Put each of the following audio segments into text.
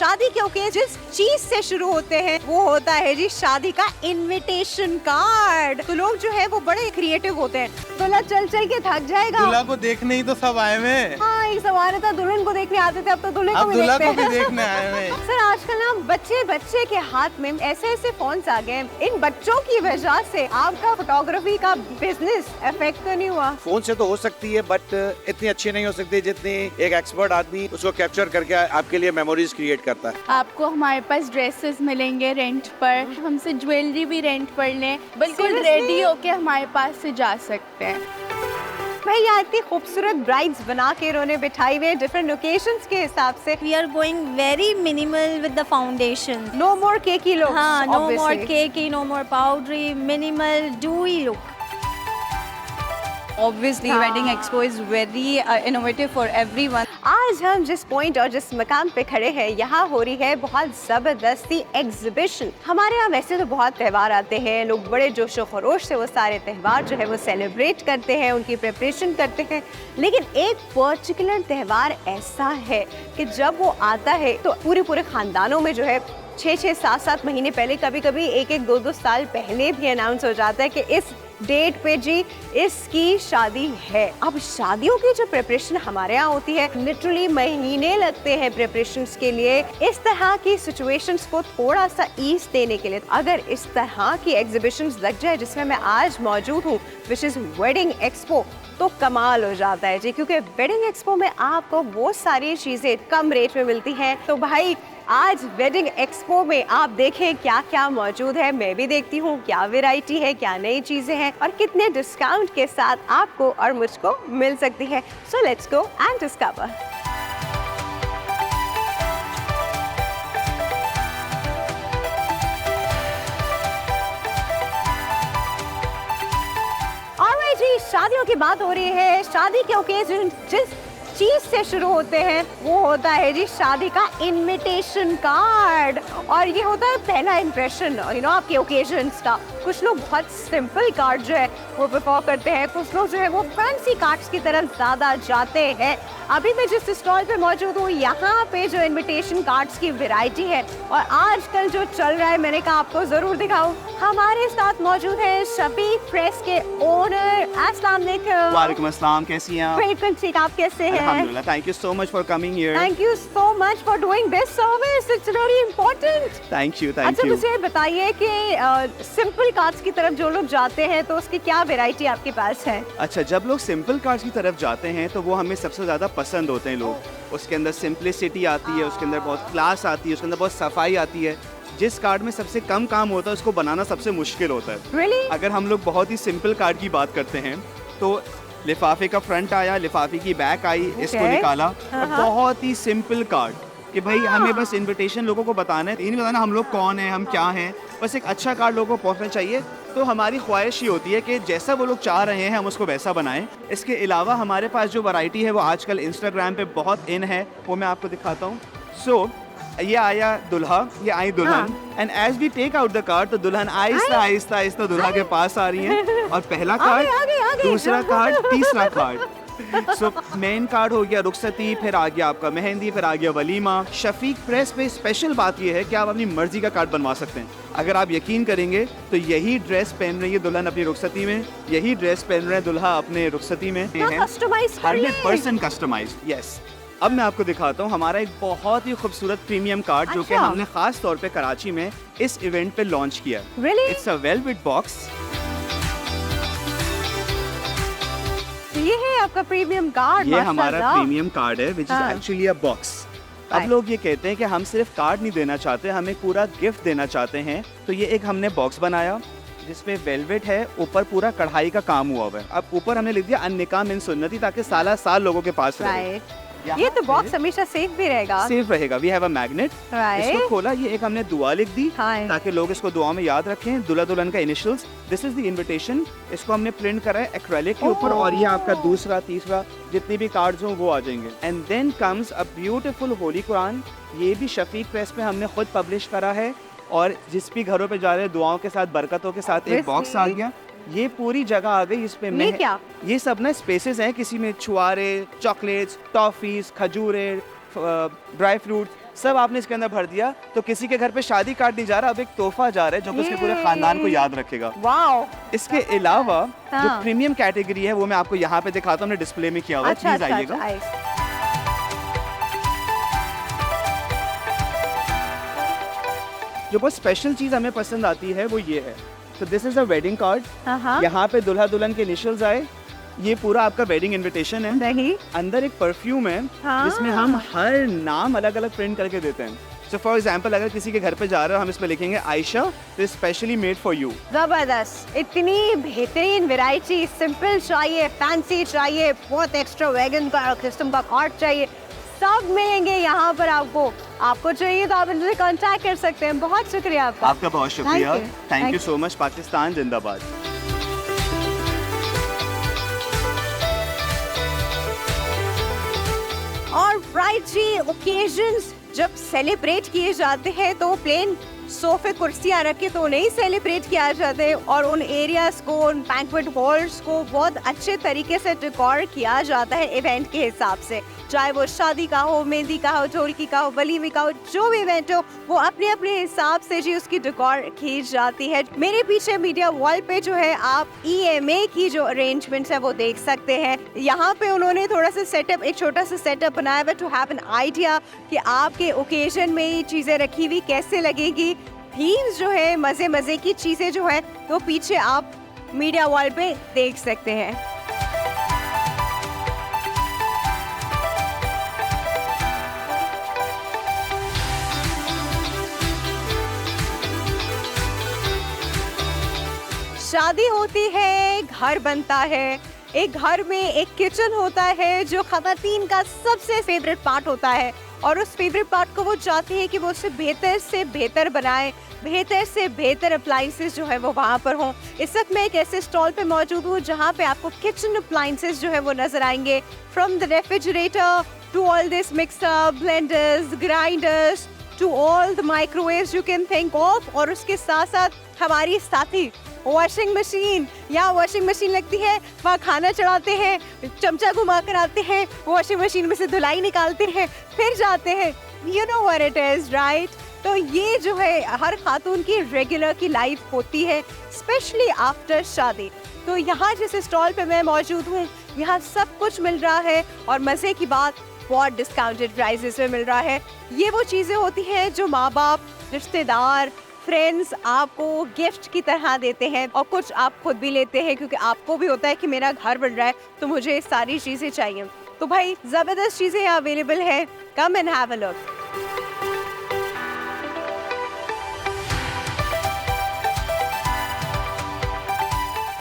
शादी के ओकेजन जिस चीज से शुरू होते हैं वो होता है जी शादी का इनविटेशन कार्ड। तो लोग जो है वो बड़े क्रिएटिव होते हैं। दूल्हा चल चल के थक जाएगा। दूल्हा को देखने ही तो सब आए हुए। हाँ, एक जमाने था दुल्हन को देखने आते थे, अब तो दूल्हे को भी देखने आए हुए। सर आजकल ना बच्चे के हाथ में ऐसे फोन्स आ गए। इन बच्चों की वजह से आपका फोटोग्राफी का बिजनेस अफेक्ट तो नहीं हुआ? फोन से तो हो सकती है बट इतनी अच्छी नहीं हो सकती जितनी एक एक्सपर्ट आदमी उसको कैप्चर करके आपके लिए मेमोरीज क्रिएट करता है। आपको हमारे पास ड्रेसेस मिलेंगे रेंट पर, हमसे ज्वेलरी भी रेंट पर लें, बिल्कुल रेडी होके हमारे पास से जा सकते हैं। भाई यहाँ इतनी खूबसूरत ब्राइड्स बना के इन्होंने बिठाई हुए डिफरेंट ओकेशंस के हिसाब से। We are going very minimal with the foundation. No more cakey looks. हाँ, no obviously. more cakey, no more powdery, minimal, dewy look. Obviously, Wedding Expo is very innovative for everyone. आज हम जिस point और जिस मकाम पे खड़े हैं यहाँ हो रही है बहुत ज़बरदस्ती एग्जीबिशन। हमारे यहाँ वैसे तो बहुत त्यौहार आते हैं, लोग बड़े जोशो खरोश से वो सारे त्यौहार जो है वो सेलिब्रेट करते हैं, उनकी प्रिपरेशन करते हैं। लेकिन एक पर्टिकुलर त्यौहार ऐसा है कि जब वो आता है तो पूरे खानदानों में जो है 6-6, 7-7 महीने पहले, कभी कभी 1-1, 2-2 साल पहले भी अनाउंस हो जाता है कि इस डेट पे जी इसकी शादी है। अब शादियों की जो प्रिपरेशन हमारे यहाँ होती है लिटरली महीने लगते हैं प्रिपरेशंस के लिए। इस तरह की सिचुएशंस को थोड़ा सा ईज देने के लिए अगर इस तरह की एग्जीबिशंस लग जाए जिसमें मैं आज मौजूद हूँ, विच इज वेडिंग एक्सपो, तो कमाल हो जाता है जी। क्योंकि वेडिंग एक्सपो में आपको वो सारी चीजें कम रेट में मिलती हैं। तो भाई आज वेडिंग एक्सपो में आप देखें क्या क्या मौजूद है, मैं भी देखती हूँ क्या वैरायटी है, क्या नई चीजें हैं और कितने डिस्काउंट के साथ आपको और मुझको मिल सकती है। So let's go and discover. Alright जी, शादियों की बात हो रही है। शादी के ओकेजन जिस चीज से शुरू होते हैं वो होता है जी शादी का इनविटेशन कार्ड। और ये होता है पहला इंप्रेशन आपके ओकेजन्स का। कुछ लोग बहुत सिंपल कार्ड जो है वो प्रेफर करते हैं, कुछ लोग जो है वो फैंसी कार्ड्स की तरफ ज्यादा जाते हैं। अभी मैं जिस स्टॉल पे मौजूद हूँ यहाँ पे जो इनविटेशन कार्ड्स की वैरायटी है और आजकल जो चल रहा है, मैंने कहा आपको जरूर दिखाऊं। हमारे साथ मौजूद है शफीक प्रेस के ओनर। अस्सलाम वालेकुम। वालेकुम अस्सलाम, कैसी हैं आप? ग्रेट, ठीक, आप कैसे हैं? अल्हम्दुलिल्लाह, thank you so much for coming here. Thank you so much for doing this service, it's very important. Thank you अच्छा, मुझे बताइए कि सिंपल कार्ड्स की तरफ जो लोग जाते हैं तो उसकी क्या वैरायटी आपके पास है? अच्छा, जब लोग सिंपल कार्ड्स की तरफ जाते हैं तो वो हमें सबसे ज़्यादा पसंद होते हैं लोग। उसके अंदर सिंप्लिसिटी आती है, उसके अंदर बहुत क्लास आती है, उसके अंदर बहुत सफाई आती है। जिस कार्ड में सबसे कम काम होता है उसको बनाना सबसे मुश्किल होता है। Really? अगर हम लोग बहुत ही सिंपल कार्ड की बात करते हैं तो लिफाफे का फ्रंट आया, लिफाफे की बैक आई, इसको निकाला और बहुत ही सिंपल कार्ड कि भाई हमें बस इनविटेशन लोगों को बताना है, ये नहीं बताना हम लोग कौन हैं, हम क्या हैं, बस एक अच्छा कार्ड लोगों को पहुंचना चाहिए। तो हमारी ख्वाहिश ये होती है कि जैसा वो लोग चाह रहे हैं हम उसको वैसा बनाएं। इसके अलावा हमारे पास जो वैरायटी है वो आजकल इंस्टाग्राम पे बहुत इन है, वो मैं आपको दिखाता हूँ। सो ये आया दुल्हा, ये आई दुल्हन, and as we take out the card तो दुल्हन आहिस्ता आहिस्ता आहिस्ता दुल्हा के पास आ रही है और पहला कार्ड, दूसरा कार्ड, तीसरा कार्ड। सो मेन कार्ड हो गया रुखसती, फिर आ गया आपका मेहंदी, फिर आ गया वलीमा। शफीक प्रेस पे स्पेशल बात यह है कि आप अपनी मर्जी का कार्ड बनवा सकते हैं। अगर आप यकीन करेंगे तो यही ड्रेस पहन रही है दुल्हन अपनी रुखसती में, यही ड्रेस पहन रहे हैं दुल्हा अपने रुखसती में, 100% कस्टमाइज्ड। यस, अब मैं आपको दिखाता हूँ हमारा एक बहुत ही खूबसूरत प्रीमियम कार्ड जो कि हमने खास तौर पे कराची में इस इवेंट पे लॉन्च किया। It's a velvet box. ये है आपका प्रीमियम कार्ड। ये हमारा प्रीमियम कार्ड है which is actually a box. अब लोग ये कहते हैं कि हम सिर्फ कार्ड नहीं देना चाहते, हमें पूरा गिफ्ट देना चाहते हैं। तो ये एक हमने बॉक्स बनाया जिसपे वेलवेट है, ऊपर पूरा कढ़ाई का काम हुआ हुआ है। अब ऊपर हमने लिख दिया अन्निका मिन सुन्नती ताकि साला साल लोगों के पास रहे। ये तो बॉक्स हमेशा सेफ भी रहेगा। सेफ रहेगा। We have a magnet. इसको खोला, ये एक हमने दुआ लिख दी ताकि लोग इसको दुआ में याद रखें, दुल्हा दुल्हन का initials. This is the invitation. इसको हमने प्रिंट करा है एक्रेलिक के ऊपर और ये आपका दूसरा तीसरा जितनी भी कार्ड्स हों वो आ जाएंगे। And then comes a beautiful holy Quran. ये भी शफीक प्रेस पे हमने खुद पब्लिश करा है और जिस भी घरों पे जा रहे हैं दुआओं के साथ, बरकतों के साथ एक बॉक्स आ गया। ये पूरी जगह आ गई। इस पे ये क्या? ये सब ना स्पेसेस हैं, किसी में छुआरे, चॉकलेट्स, टॉफीज, खजूरे, ड्राई फ्रूट्स, सब आपने इसके अंदर भर दिया, तो किसी के घर पे शादी कार्ड नहीं जा रहा, अब एक तोहफा जा रहा है जो कि उसके पूरे खानदान को याद रखेगा। वाओ। इसके अलावा जो हाँ। प्रीमियम कैटेगरी है वो मैं आपको यहाँ पे दिखाता हूँ, हमने डिस्प्ले में किया हुआ है, अच्छा प्लीज अच्छा आइएगा। अच्छा, आइए। जो बहुत स्पेशल चीज़ हमें पसंद आती है वो ये है, तो this is a wedding card. हाँ। यहाँ पे दुल्हा दुल्हन के इनिशियल्स आए, ये पूरा आपका वेडिंग इनविटेशन है। नहीं। अंदर एक परफ्यूम है हाँ। जिसमें हम हर नाम अलग अलग प्रिंट करके देते हैं। सो फॉर एग्जाम्पल अगर किसी के घर पे जा रहे हो, हम इसमें लिखेंगे आयशा, तो स्पेशली मेड फॉर यू। जबरदस्त, इतनी बेहतरीन वैरायटी, सिंपल चाहिए, फैंसी चाहिए, बहुत एक्स्ट्रा वैगन का किस्म का कार्ड चाहिए, सब मिलेंगे यहाँ पर आपको। आपको चाहिए तो आप इनसे कांटेक्ट कर सकते हैं। बहुत शुक्रिया आपका। आपका बहुत शुक्रिया, Thank you. Thank you Thank so much. Pakistan जिंदाबाद। और राइट जी, ओकेजन्स जब सेलिब्रेट किए जाते हैं तो प्लेन सोफे कुर्सियाँ रख के तो नहीं सेलिब्रेट किया जाता है, और उन एरियाज को, उन बैंक्वेट हॉल्स को बहुत अच्छे तरीके से डेकोर किया जाता है इवेंट के हिसाब से। चाहे वो शादी का हो, मेहंदी का हो, ढोलकी का हो, वलीमे का हो, जो भी इवेंट हो वो अपने अपने हिसाब से जी उसकी डेकोर की जाती है। मेरे पीछे मीडिया वॉल पे जो है आप EMA की जो अरेंजमेंट्स है वो देख सकते हैं। यहाँ पे उन्होंने थोड़ा सा सेटअप, एक छोटा सा सेटअप बनाया हुआ टू हैव एन आइडिया कि आपके ओकेजन में ये चीज़ें रखी हुई कैसे लगेगी। थीम्स जो है, मज़े मज़े की चीज़ें जो है तो पीछे आप मीडिया वॉल पे देख सकते हैं। शादी होती है, घर बनता है, एक घर में एक किचन होता है जो खवातीन का सबसे फेवरेट पार्ट होता है, और उस फेवरेट पार्ट को वो चाहती है कि वो उसे बेहतर से बेहतर बनाए, बेहतर से बेहतर अप्लाइंसेस जो है वो वहाँ पर हों। इस वक्त मैं एक ऐसे स्टॉल पे मौजूद हूँ जहाँ पे आपको किचन अप्लाइंसेस जो है वो नजर आएंगे, from the refrigerator to all this mixer, blenders, grinders, to all the microwaves you can think of. और उसके साथ साथ हमारी साथी वॉशिंग मशीन, यहाँ वॉशिंग मशीन लगती है, वहाँ खाना चढ़ाते हैं, चमचा घुमा कर आते हैं, वॉशिंग मशीन में से धुलाई निकालते हैं, फिर जाते हैं। You know what it is, right? तो ये जो है हर खातून की रेगुलर की लाइफ होती है, स्पेशली आफ्टर शादी। तो यहाँ जिस स्टॉल पे मैं मौजूद हूँ, यहाँ सब कुछ मिल रहा है, और मज़े की बात बहुत डिस्काउंटेड प्राइसेस में मिल रहा है। ये वो चीज़ें होती हैं जो माँ बाप, रिश्तेदार, फ्रेंड्स आपको गिफ्ट की तरह देते हैं, और कुछ आप खुद भी लेते हैं क्योंकि आपको भी होता है कि मेरा घर बन रहा है तो मुझे ये सारी चीज़ें चाहिए। तो भाई ज़बरदस्त चीज़ें यहाँ अवेलेबल है, come and have a look.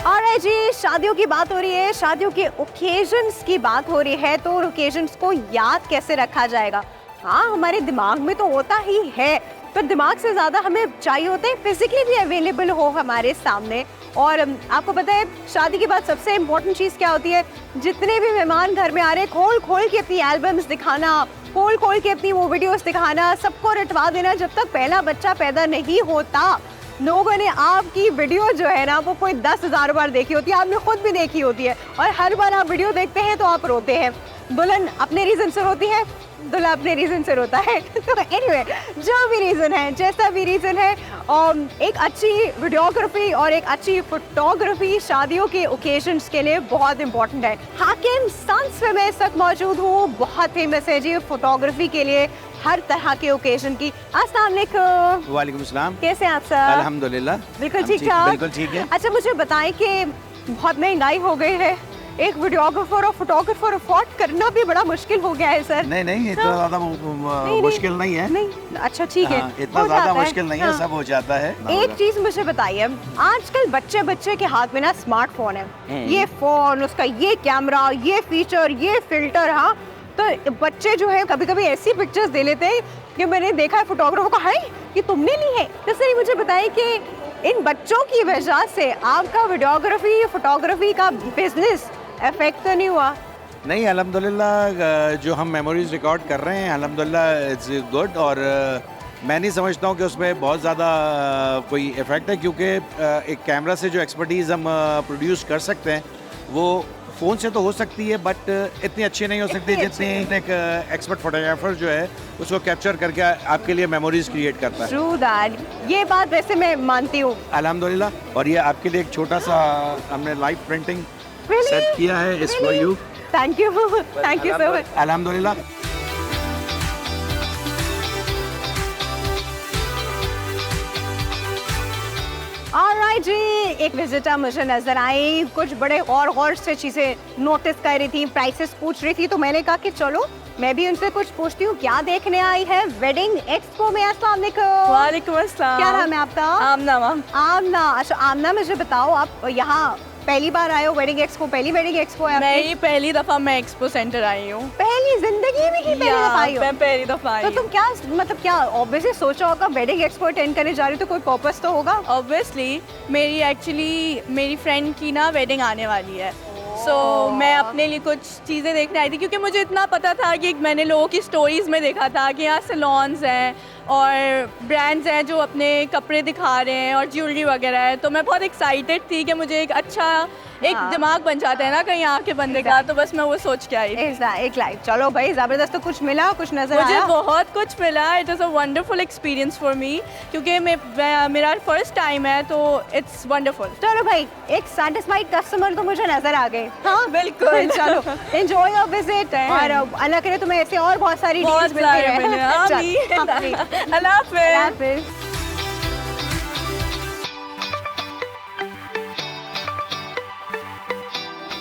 Alright जी, शादियों की बात हो रही है, शादियों के ओकेजन्स की बात हो रही है, तो ओकेजन्स को याद कैसे रखा जाएगा? हाँ, हमारे दिमाग में तो होता ही है, पर दिमाग से ज़्यादा हमें चाहिए होता है फिजिकली भी अवेलेबल हो हमारे सामने। और आपको पता है शादी के बाद सबसे इम्पोर्टेंट चीज़ क्या होती है? जितने भी मेहमान घर में आ रहे हैं, खोल खोल के अपनी एल्बम्स दिखाना, खोल खोल के अपनी वो वीडियोस दिखाना, सबको रटवा देना। जब तक पहला बच्चा पैदा नहीं होता, लोगों ने आपकी वीडियो जो है ना वो कोई 10,000 बार देखी होती है, आपने खुद भी देखी होती है, और हर बार आप वीडियो देखते हैं तो आप रोते हैं। दुल्हन अपने रीज़न से रोती है, दूल्हा अपने रीज़न से रोता है। तो एनीवे, जो भी रीज़न है, जैसा भी रीज़न है, एक अच्छी वीडियोग्राफी और एक अच्छी फोटोग्राफी शादियों के ओकेजन्स के लिए बहुत इंपॉर्टेंट है। हाकिम सन्स में मैं इस वक्त मौजूद हूँ, बहुत फेमस है जी फोटोग्राफी के लिए, हर तरह के ओकेजन की। अस्सलाम वालेकुम। वालेकुम सलाम। कैसे हैं आप सर? अल्हम्दुलिल्लाह, बिल्कुल ठीक ठाक। बिल्कुल ठीक है। अच्छा, मुझे बताएं कि बहुत महंगाई हो गई है, एक वीडियोग्राफर और फोटोग्राफर अफोर्ड करना भी बड़ा मुश्किल हो गया है सर। नहीं, इतना ज़्यादा मुश्किल नहीं है। नहीं, अच्छा ठीक है, इतना हो ज़्यादा जाता है। मुश्किल नहीं है, सब हो जाता है। एक चीज मुझे बताइए, आजकल बच्चे बच्चे के हाथ में ना स्मार्टफोन है, ये फोन, उसका ये कैमरा, ये फीचर, ये फिल्टर, हाँ, तो बच्चे जो है कभी कभी ऐसी पिक्चर्स दे लेते हैं कि मैंने देखा है फोटोग्राफर को, हाय ये तुमने ली है। तो सर मुझे बताइए कि इन बच्चों की वजह से आपका वीडियोग्राफी, फोटोग्राफी का बिजनेस इफेक्ट तो नहीं हुआ? नहीं, अल्हम्दुलिल्लाह जो हम मेमोरीज रिकॉर्ड कर रहे हैं अल्हम्दुलिल्लाह इट्स गुड, और मैं नहीं समझता हूँ कि उसमें बहुत ज़्यादा कोई इफ़ेक्ट है, क्योंकि एक कैमरा से जो एक्सपर्टीज़ हम प्रोड्यूस कर सकते हैं वो फ़ोन से तो हो सकती है बट इतनी अच्छी नहीं हो सकती जितनी एक एक्सपर्ट फोटोग्राफर जो है उसको कैप्चर करके आपके लिए मेमोरीज क्रिएट करता है। ट्रू दैट, ये बात वैसे मैं मानती हूँ। अल्हम्दुलिल्लाह। और ये आपके लिए एक छोटा सा हमने लाइव प्रिंटिंग Really? सेट किया है, इस for you. Thank you so much. अल्हम्दुलिल्लाह। ऑलराइट जी, एक विजिटर मुझे नजर आई, कुछ बड़े गौर से चीजें नोटिस कर रही थी, प्राइसेस पूछ रही थी, तो मैंने कहा कि चलो मैं भी उनसे कुछ पूछती हूँ क्या देखने आई है वेडिंग एक्सपो में। अस्सलाम वालेकुम। वालेकुम अस्सलाम। क्या नाम है आपका? आमना मैम। आमना। अच्छा आमना, मुझे बताओ आप यहाँ पहली बार आए हो वेडिंग एक्सपो? पहली वेडिंग एक्सपो है आपकी? नहीं, पहली दफा मैं एक्सपो सेंटर आई हूँ। पहली जिंदगी में की पहली दफा आई हो? मैं पहली दफा आई तो हूँ। तुम क्या मतलब क्या ऑब्वियसली सोचा होगा वेडिंग एक्सपो अटेंड करने जा रही हो, तो कोई पर्पस तो होगा? ऑब्वियसली मेरी फ्रेंड की ना वेडिंग आने वाली है, सो मैं अपने लिए कुछ चीज़ें देखने आई थी, क्योंकि मुझे इतना पता था कि मैंने लोगों की स्टोरीज़ में देखा था कि यहाँ सैलून्स हैं और ब्रांड्स हैं जो अपने कपड़े दिखा रहे हैं और ज्वेलरी वगैरह है, तो मैं बहुत एक्साइटेड थी कि मुझे एक अच्छा एक दिमाग बन जाता है ना कहीं आके बंदे का, तो बस मैं वो सोच के आई थी। एक लाइफ। चलो भाई जबरदस्त। तो कुछ मिला, कुछ नजर मुझे आया? बहुत कुछ मिला। It is a wonderful experience for me, क्योंकि मेरा फर्स्ट टाइम है, तो इट्स वंडरफुल। चलो भाई, एक सेटिस्फाइड कस्टमर तो मुझे नजर आ गए। हाँ बिल्कुल। चलो एंजॉय योर विजिट, और अल्लाह करे तुम्हें ऐसे और बहुत सारी बहुत डील्स मिलती सारे मिले। रहे। आमीन। अल्लाह हाफ़िज़।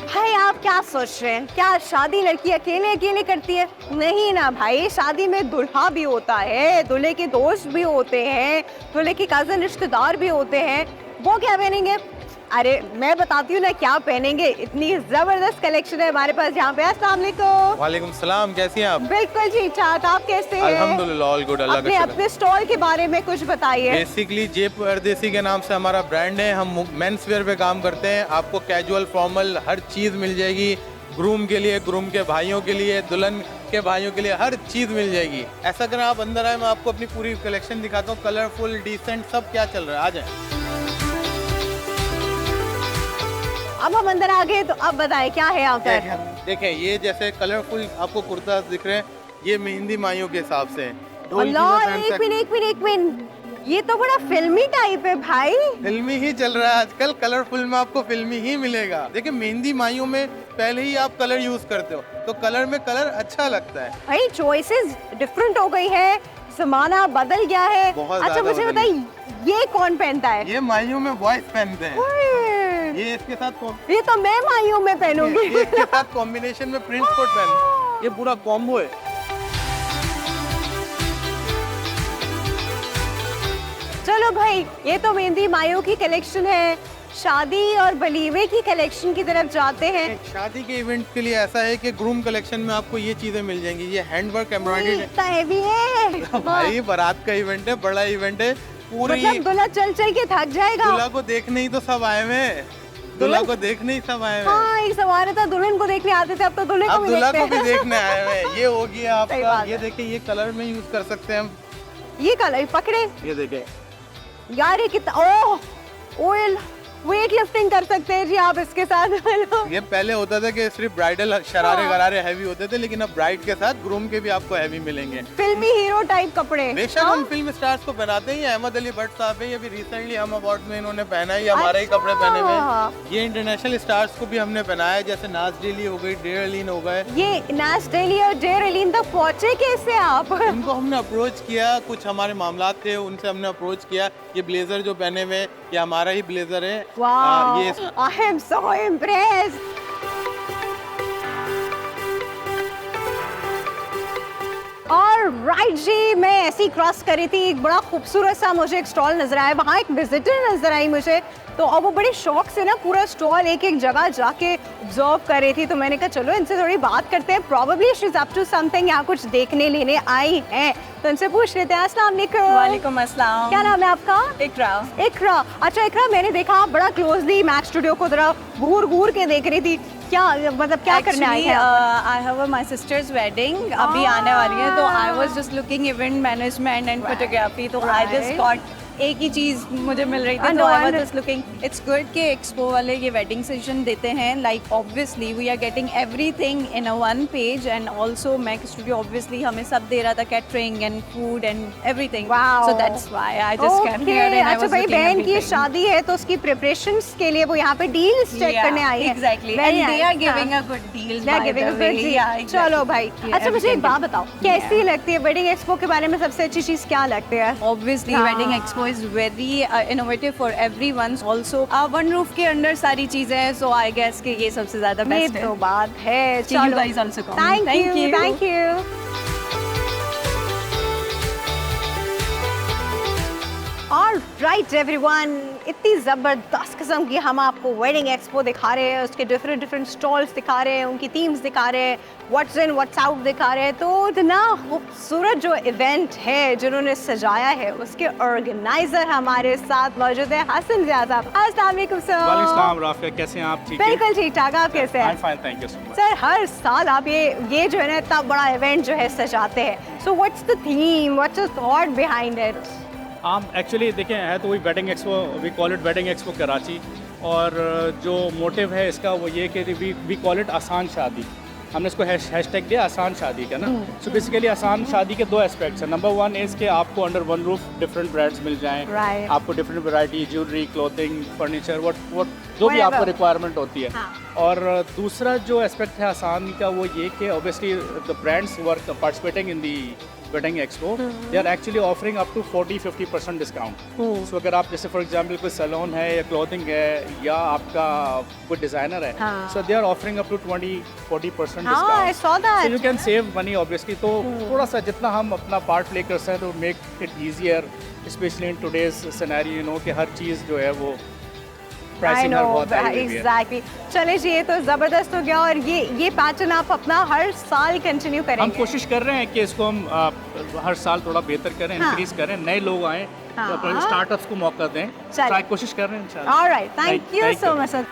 भाई आप क्या सोच रहे हैं, क्या शादी लड़की अकेले अकेले करती है? नहीं ना भाई, शादी में दूल्हा भी होता है, दूल्हे के दोस्त भी होते हैं, दूल्हे के कजन रिश्तेदार भी होते हैं। वो क्या पहनेंगे? अरे मैं बताती हूँ ना क्या पहनेंगे। इतनी जबरदस्त कलेक्शन है हमारे पास यहाँ पे। अस्सलाम वालेकुम। वालेकुम सलाम, कैसी हैं आप? बिल्कुल ठीक ठाक, आप कैसे हैं? अल्हम्दुलिल्लाह, ऑल गुड, अल्लाह का अपने शुक्र। अपने स्टॉल के बारे में कुछ बताइए। बेसिकली जे परदेसी के नाम से हमारा ब्रांड है। हम मेंस वेयर पे काम करते हैं। आपको कैजुअल, फॉर्मल हर चीज़ मिल जाएगी। ग्रूम के लिए, ग्रूम के भाइयों के लिए, दुल्हन के भाइयों के लिए हर चीज़ मिल जाएगी। ऐसा अगर आप अंदर आए, मैं आपको अपनी पूरी कलेक्शन दिखाता हूँ। कलरफुल, डिसेंट, सब क्या चल रहा है, आ जाए। अब हम अंदर आ गए, तो अब बताएं क्या है यहाँ पर? देखें, ये जैसे कलरफुल आपको कुर्ता दिख रहे हैं, ये मेहंदी माइयों के हिसाब से हैं। अल्लाह, एक मिनट, ये तो बड़ा फिल्मी टाइप है भाई। फिल्मी ही चल रहा है आजकल। कलरफुल में आपको फिल्मी ही मिलेगा। देखिए, मेहंदी माइयों में पहले ही आप कलर यूज करते हो, तो कलर में कलर अच्छा लगता है। भाई चॉइसेस डिफरेंट हो गई है, जमाना बदल गया है। बहुत अच्छा ज़्यादा मुझे बदल बताइए, ये कौन पहनता है? ये माइयों में बॉयज पहनते हैं। ओए, ये इसके साथ ये तो मैं माइयों में पहनूंगी। ये इसके साथ कॉम्बिनेशन में प्रिंस कोट पहन। ये पूरा कॉम्बो है। चलो भाई, ये तो मेहंदी माइयों की कलेक्शन है। शादी और वलीमे की कलेक्शन की तरफ जाते हैं। शादी के इवेंट के लिए ऐसा है कि ग्रूम कलेक्शन में आपको ये चीजें मिल जाएंगी। ये हैंडवर्क, एम्ब्रॉयडरी। इतना हेवी है भाई बारात का इवेंट है, बड़ा इवेंट है। पूरी मतलब दूल्हा चल चल के थक जाएगा। दूल्हा को देखने ही तो सब आए हुए हैं। दूल्हा को देखने ही सब आए हुए हैं। हाँ, एक सवाल था, दुल्हन को देखने आते थे, अब तो दूल्हे को अब भी दूल्हा देखते को भी हैं। देखने आए हुए हैं। ये हो गया सही आपका। बात ये है। देखिए, ये कलर में यूज कर सकते हैं हम। ये कलर पकड़े ये देखें, यार, ये कितना ऑयल वेट लिफ्टिंग कर सकते हैं जी आप इसके साथ। ये पहले होता था कि सिर्फ ब्राइडल शरारे गरारे हैवी होते थे, लेकिन अब ब्राइड के साथ ग्रूम के भी आपको हैवी मिलेंगे। फिल्मी हीरो टाइप कपड़े। बेशक हम फिल्म स्टार्स को पहनाते हैं। ये अहमद अली भट्ट साहब है, ये भी रिसेंटली हम अवार्ड में इन्होंने पहना है। ये हमारे ही कपड़े पहने हुए हैं। ये इंटरनेशनल स्टार्स को भी हमने पहनाया है, जैसे नाज डेली हो गई, डेयर अलीन हो गए। ये नाज डेली और डेयर अलीन तक पहुंचे कैसे आप? इनको हमने अप्रोच किया, कुछ हमारे मामलात थे, उनसे हमने अप्रोच किया। ये ब्लेजर जो पहने हुए, ये हमारा ही ब्लेजर है। वाह, ये आई एम सो इम्प्रेस्ड। और राइट जी, मैं ऐसी क्रॉस करी थी, एक बड़ा खूबसूरत सा मुझे एक स्टॉल नजर आया, वहाँ एक विजिटर नजर आई मुझे, तो अब वो बड़े शौक से ना पूरा स्टॉल एक एक जगह जाके ऑब्जर्व कर रही थी। तो मैंने कहा चलो इनसे थोड़ी बात करते हैं, probably she is up to something, यहाँ कुछ देखने लेने आई हैं, तो इनसे पूछ लेते हैं। अस्सलाम वालेकुम। वालेकुम अस्सलाम। क्या नाम है आपका? इकरा। इकरा। अच्छा इकरा, मैंने देखा आप बड़ा क्लोजली मैक स्टूडियो को जरा घूर घूर के देख रही थी, क्या मतलब क्या करने आई हैं? I have my sister's wedding अभी आने वाली है, तो I was just looking event management and photography, तो आई जस्ट गॉट एक ही चीज़ मुझे मिल रही थी, I तो know, I I was know. Just looking it's good कि एक्सपो वाले ये वेडिंग सेशन देते हैं, like obviously we are getting everything in a one page, and also Mac studio obviously हमें सब दे रहा था, catering and food and everything, Wow. So that's why I just came Okay, here and I अच्छा was भाई looking बहन की शादी है तो उसकी प्रिपरेशंस के लिए वो यहाँ पे डील्स चेक करने आई है। Exactly, Very and they are nice. Giving हाँ. A good deals, They are giving a good deal. चलो भाई, अच्छा मुझे एक बात बताओ, कैसी लगती है वेडिंग एक्सपो के बारे में सबसे अच्छी चीज क्या लगती है? Obviously, हाँ. wedding expo is very innovative for everyone. Also, one roof के अंदर सारी चीजें हैं, so I guess कि ये सबसे ज्यादा ये best है. तो बात है। So you चलो, guys also come. Thank Thank you, you. thank you. All right everyone, इतनी ज़बरदस्त किस्म की हम आपको वेडिंग एक्सपो दिखा रहे हैं, उसके डिफरेंट स्टॉल्स दिखा रहे हैं, उनकी थीम्स दिखा रहे हैं, व्हाट्स इन व्हाट्स आउट दिखा रहे हैं। तो इतना खूबसूरत जो इवेंट है जिन्होंने सजाया है, उसके ऑर्गेनाइजर हमारे साथ मौजूद है हसन ज़िया साहब। अस्सलाम वालेकुम सर। वालेकुम राफिया, कैसे हैं आप? ठीक है, बिल्कुल ठीक ठाक, आप कैसे आई हैं? Am fine, thank you so much. Sir हर साल आप ये जो है ना इतना बड़ा इवेंट जो है सजाते हैं, so what's the theme, what's the thought behind it? Actually देखें, है तो वही wedding expo, we call it wedding expo Karachi, और जो मोटिव है इसका वो ये कि वी कॉल इट आसान शादी। हमने इसको हैशटैग दिया आसान शादी का ना। सो बेसिकली आसान शादी के दो एस्पेक्ट्स हैं। नंबर वन इज़ कि आपको under one roof different brands मिल जाएं, Right. आपको different variety, jewellery, clothing, furniture, what जो भी Whatever. आपको रिक्वायरमेंट होती है। हाँ. और दूसरा जो एस्पेक्ट है आसान का वो ये कि obviously the brands work participating in the wedding expo, they are actually offering up to 40-50% discount. So अगर आप जैसे फॉर एग्जांपल कोई सैलून है या क्लोथिंग है या आपका कोई डिज़ाइनर है, हाँ. So they are offering up to 20-40% हाँ, I saw discount. that. So you can save money obviously. तो थोड़ा सा जितना हम अपना पार्ट प्ले कर सकते हैं तो make it easier, specially in today's scenario, you know कि हर चीज़ जो है वो I प्राइसिंग हर know, बहुत हाई हुई है। exactly. चले जी, ये तो ज़बरदस्त हो गया, और ये पैटर्न आप अपना हर साल कंटिन्यू हम करेंगे? कोशिश कर रहे हैं कि इसको हम हर साल थोड़ा बेहतर करें, हाँ. इंक्रीज करें, नए लोग आएँ, हाँ. तो अपने स्टार्टअप्स को मौका दें। चलिए. ट्राई कोशिश कर रहे हैं इंशाल्लाह। All right, thank you so much sir.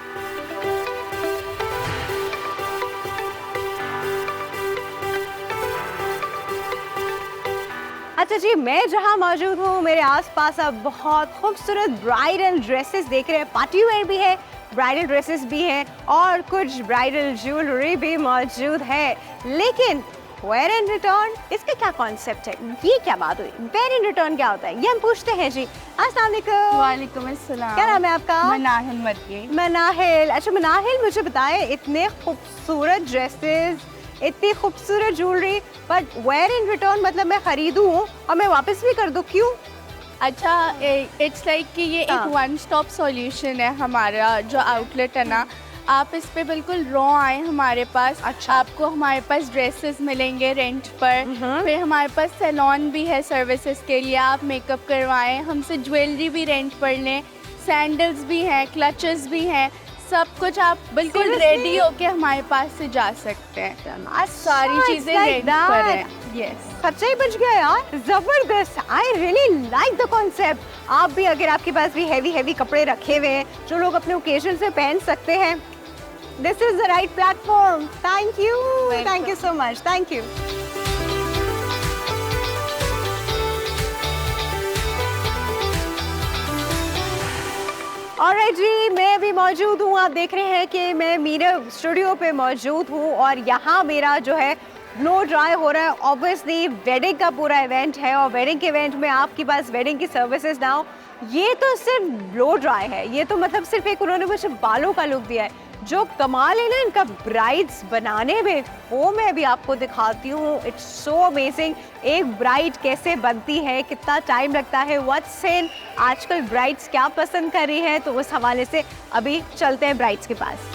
अच्छा जी, मैं जहाँ मौजूद हूँ मेरे आसपास अब बहुत खूबसूरत ब्राइडल ड्रेसेस देख रहे हैं, पार्टी वेयर भी है, ब्राइडल ड्रेसेस भी हैं और कुछ ब्राइडल ज्वेलरी भी मौजूद है। लेकिन वेयर इन रिटर्न, इसका क्या कॉन्सेप्ट है, ये क्या बात हुई, वेयर इन रिटर्न क्या होता है, ये हम पूछते हैं जी। अस्सलाम वालेकुम। वालेकुम अस्सलाम। क्या नाम है आपका? मनाहिल मर्गी। मनाहिल। अच्छा मनाहिल, मुझे बताएं, इतने खूबसूरत ड्रेसेस, इतनी खूबसूरत jewellery, but where in return मतलब मैं खरीदूं और मैं वापस भी कर दूं, क्यों? अच्छा, इट्स लाइक कि ये हाँ. एक वन स्टॉप सॉल्यूशन है हमारा जो आउटलेट है ना। आप इस पे बिल्कुल रॉ आए हमारे पास। अच्छा. आपको हमारे पास ड्रेसेस मिलेंगे रेंट पर, फिर हमारे पास सैलून भी है सर्विसेज के लिए, आप मेकअप करवाएं हमसे, ज्वेलरी भी रेंट पर लें, सैंडल्स भी हैं, क्लचेस भी हैं, सब कुछ आप बिल्कुल Seriously? रेडी होके हमारे पास से जा सकते हैं। सारी it's चीज़ें like रेंट पर that. हैं। यस। खर्चा ही बच गया यार, जबरदस्त। I really like the concept. आप भी, अगर आपके पास भी हैवी कपड़े रखे हुए हैं जो लोग अपने ओकेजन से पहन सकते हैं, this is the right platform. Thank you so much, thank you. Alright जी, मैं भी मौजूद हूँ, आप देख रहे हैं कि मैं मीरब स्टूडियो पे मौजूद हूँ और यहाँ मेरा जो है ब्लो ड्राई हो रहा है। ऑब्वियसली वेडिंग का पूरा इवेंट है और वेडिंग के इवेंट में आपके पास वेडिंग की सर्विसेज ना हो, ये तो सिर्फ ब्लो ड्राई है, ये तो मतलब सिर्फ एक उन्होंने मुझे बालों का लुक दिया है। जो कमाल है ना इनका ब्राइड्स बनाने में, वो मैं अभी आपको दिखाती हूँ। इट्स सो अमेजिंग, एक ब्राइड कैसे बनती है, कितना टाइम लगता है, व्हाट्स इन, आजकल ब्राइड्स क्या पसंद कर रही है, तो उस हवाले से अभी चलते हैं ब्राइड्स के पास।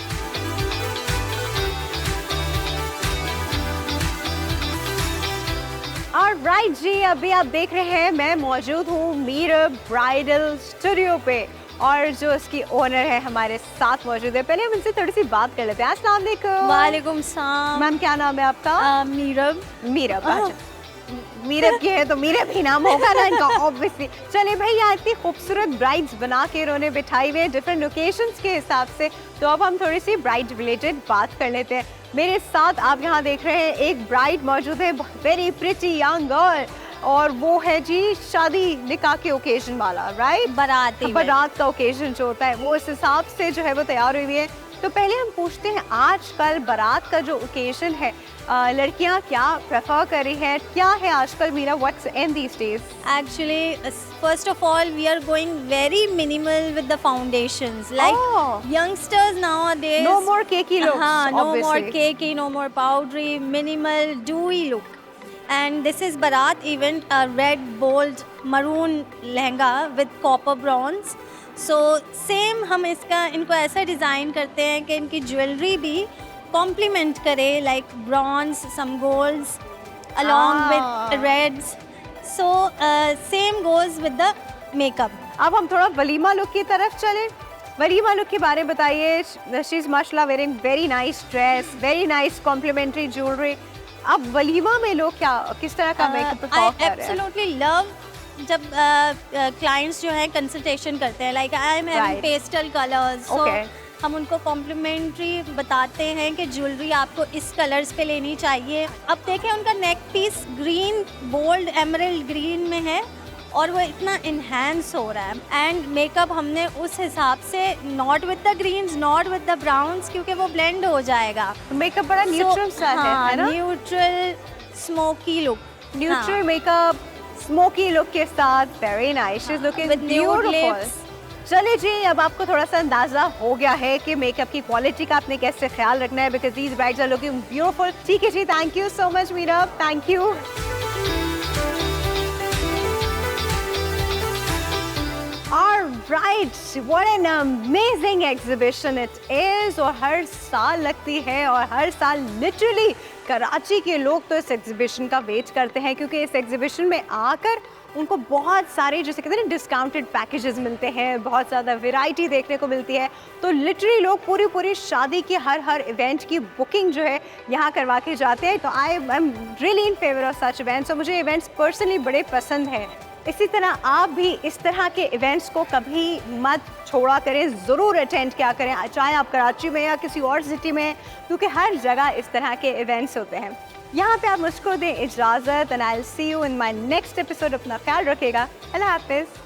ऑलराइट जी, अभी आप देख रहे हैं मैं मौजूद हूँ मीरब ब्राइडल स्टूडियो पे और जो इसकी ओनर है हमारे साथ मौजूद है। पहले हम इनसे थोड़ी सी बात कर लेते हैं। अस्सलाम वालेकुम। वालेकुम सलाम। मैम क्या नाम है आपका? मीरब। मीरब। अच्छा, मीरब की है तो मीरब ही नाम होगा ना इनका ऑब्वियसली। चले भाई, यहाँ इतनी खूबसूरत ब्राइड्स बना के इन्होंने बिठाई हुए डिफरेंट लोकेशंस के हिसाब से, तो अब हम थोड़ी सी ब्राइड रिलेटेड बात कर लेते हैं। मेरे साथ आप यहाँ देख रहे हैं एक ब्राइड मौजूद है, वेरी प्रिटी यंग गर्ल। और वो है जी शादी निकाह के ओकेजन वाला, राइट? बाराती बारात का ओकेजन जो होता है वो इस हिसाब से जो है वो तैयार हुई है। तो पहले हम पूछते हैं आजकल बारात का जो ओकेजन है लड़कियां क्या प्रेफर कर रही हैं, क्या है आजकल Meera, what's in these days? Actually, first of all, we are going very minimal with the foundations. Like Oh. youngsters nowadays. No more cakey looks, हाँ, no more obviously. cakey, no more powdery, minimal, dewy look. And this is Barat event, a red, bold, maroon lehenga with copper bronze. So same हम इसका इनको ऐसा design करते हैं कि इनकी jewellery भी कॉम्प्लीमेंट करे, like bronze, some golds, along with reds. So same goes with the makeup. अब हम थोड़ा वलीमा लुक की तरफ चलें। वलीमा लुक के बारे में बताइए। शी इज माशाल्लाह wearing very nice dress, very nice complementary jewellery. अब वलीमा में लोग क्या किस तरह का मेकअप I परफॉर्म कर रहे हैं? absolutely love जब क्लाइंट्स जो हैं कंसल्टेशन करते हैं, like I am having Right. Pastel colours, so Okay. हम उनको कॉम्प्लीमेंट्री बताते हैं कि ज्वेलरी आपको इस कलर्स पे लेनी चाहिए। अब देखें उनका neck piece green, bold emerald green में है और वो इतना इन्हेंस हो रहा है। एंड मेकअप हमने उस हिसाब से, not with the greens, not with the browns, क्योंकि वो ब्लेंड हो जाएगा। मेकअप बड़ा न्यूट्रल सा है ना? Neutral smoky look, neutral makeup smoky look के साथ very nice, she is looking With nude beautiful. lips. चलिए जी, अब आपको थोड़ा सा अंदाजा हो गया है कि मेकअप की क्वालिटी का आपने कैसे ख्याल रखना है, because these brides are looking beautiful. ठीक है जी, thank you so much Meera, thank you. Alright, what an amazing exhibition it is, और हर साल लगती है और हर साल लिटरली कराची के लोग तो इस एग्जीबिशन का वेट करते हैं, क्योंकि इस एग्जीबिशन में आकर उनको बहुत सारे जैसे कहते हैं ना डिस्काउंटेड पैकेजेस मिलते हैं, बहुत ज़्यादा वैरायटी देखने को मिलती है। तो लिटरली लोग पूरी शादी की हर इवेंट की बुकिंग जो है यहाँ करवा के जाते हैं। तो I am really in favour of such events, और मुझे इवेंट्स पर्सनली बड़े पसंद हैं। इसी तरह आप भी इस तरह के इवेंट्स को कभी मत छोड़ा करें, ज़रूर अटेंड किया करें, चाहे आप कराची में या किसी और सिटी में, क्योंकि हर जगह इस तरह के इवेंट्स होते हैं। यहाँ पे आप मुझको दें इजाज़त, and I will see you in my next episode. अपना ख्याल रखिएगा, अल्लाह हाफिज़।